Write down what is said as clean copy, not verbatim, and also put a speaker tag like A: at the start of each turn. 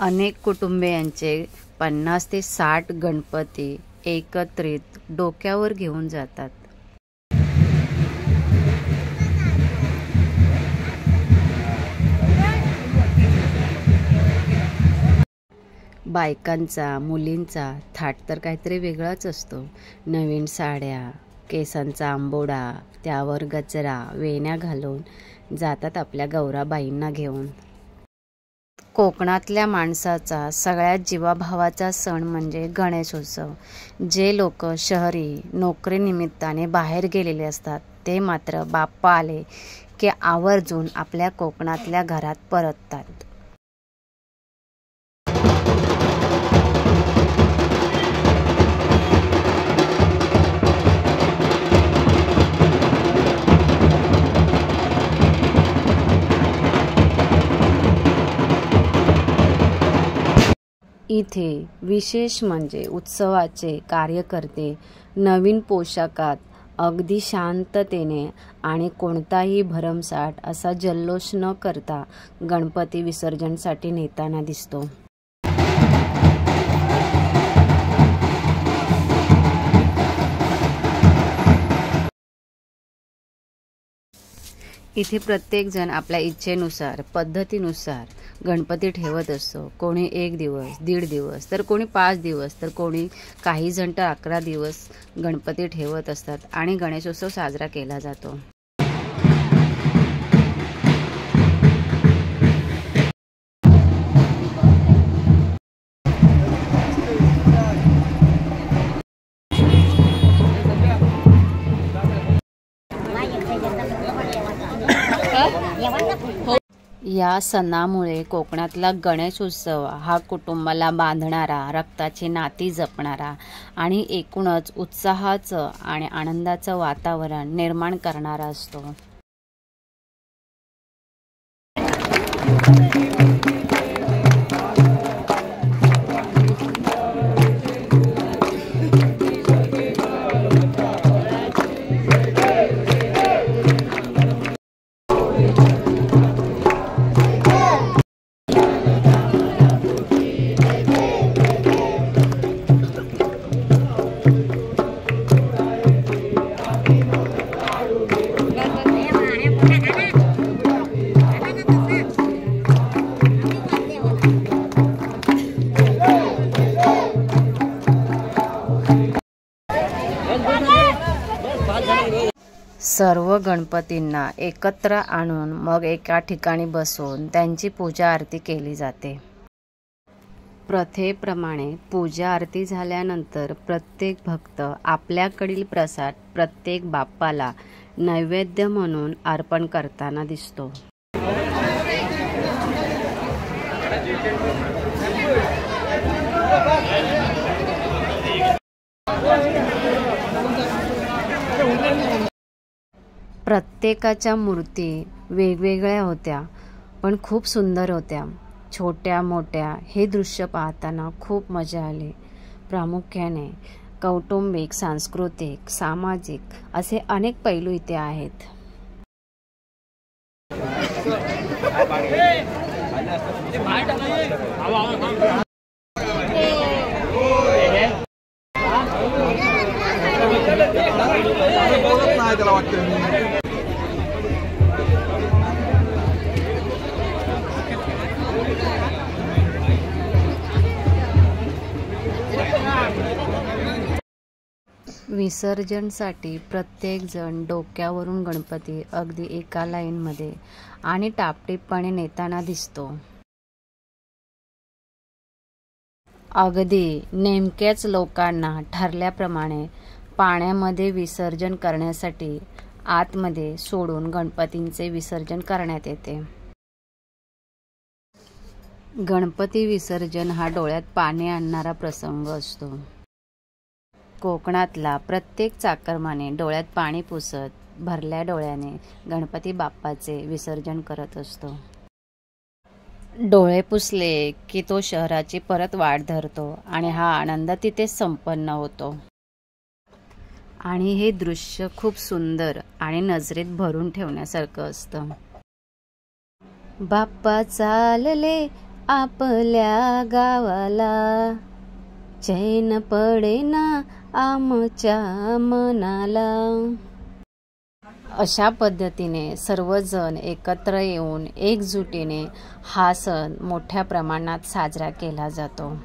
A: अनेक कुटुंबियांचे 50 ते 60 गणपती एकत्रित डोक्यावर घेऊन जातात. बायकांचा, मुलींचा थाट तर काहीतरी वेगळाच असतो. नवीन साड्या, केसांचा आंबोडा, त्यावर गजरा, वेण्या घालून जातात आपल्या गौराबाईंना घेऊन. कोकणातल्या माणसाचा सगळ्यात जीवाभावाचा सण म्हणजे गणेशोत्सव. जे लोक शहरी नोकरीनिमित्ताने बाहेर गेलेले असतात ते मात्र बाप्पा आले की आवर्जून आपल्या कोकणातल्या घरात परततात. इथे विशेष म्हणजे उत्सवाचे कार्यकर्ते नवीन पोशाखात अगदी शांततेने आणि कोणताही भरमसाठ असा जल्लोष न करता गणपती विसर्जनसाठी नेताना दिसतो. इथे प्रत्येक जण आपल्या इच्छेनुसार, पद्धतीनुसार गणपती ठेवत असतो. कोणी 1 दिवस, 1.5 दिवस, तर कोणी 5 दिवस, तर कोणी काही जण तर 11 दिवस गणपती ठेवत असतात आणि गणेशोत्सव साजरा केला जातो. या सणामुळे कोकणातला गणेशोत्सव हा कुटुंबाला बांधणारा, रक्ताची नाती जपणारा आणि एकूणच उत्साहाचं आणि आनंदाचं वातावरण निर्माण करणारा असतो. सर्व गणपतींना एकत्र आणून मग एका ठिकाणी बसवून त्यांची पूजा आरती केली जाते. प्रथेप्रमाणे पूजा आरती झाल्यानंतर प्रत्येक भक्त आपल्याकडील प्रसाद प्रत्येक बाप्पाला नैवेद्य म्हणून अर्पण करताना दिसतो. प्रत्येकाच्या मूर्ती वेगवेगळ्या होत्या, पण खूप सुंदर होत्या. छोट्या मोठ्या हे दृश्य पाहताना खूप मजा आली. प्रामुख्याने कौटुंबिक, सांस्कृतिक, सामाजिक असे अनेक पैलू इथे आहेत. विसर्जनसाठी प्रत्येक जण डोक्यावरून गणपती अगदी एका लाईनमध्ये आणि टापटीपणे नेताना दिसतो. अगदी नेमक्याच लोकांना ठरल्याप्रमाणे पाण्यामध्ये विसर्जन करण्यासाठी आतमध्ये सोडून गणपतींचे विसर्जन करण्यात येते. गणपती विसर्जन हा डोळ्यात पाणी आणणारा प्रसंग असतो. कोकणातला प्रत्येक चाकरमाने डोळ्यात पाणी पुसत भरल्या डोळ्याने गणपती बाप्पाचे विसर्जन करत असतो. डोळे पुसले की तो शहराची परत वाट धरतो आणि हा आनंद तिथे संपन्न होतो. आणि हे दृश्य खूप सुंदर आणि नजरेत भरून ठेवण्यासारखं असतं. बाप्पा चालले आपल्या गावाला, चैन पडेना आमच्या मनाला. अशा पद्धतीने सर्वजण एकत्र येऊन एकजुटीने हा सण मोठ्या प्रमाणात साजरा केला जातो.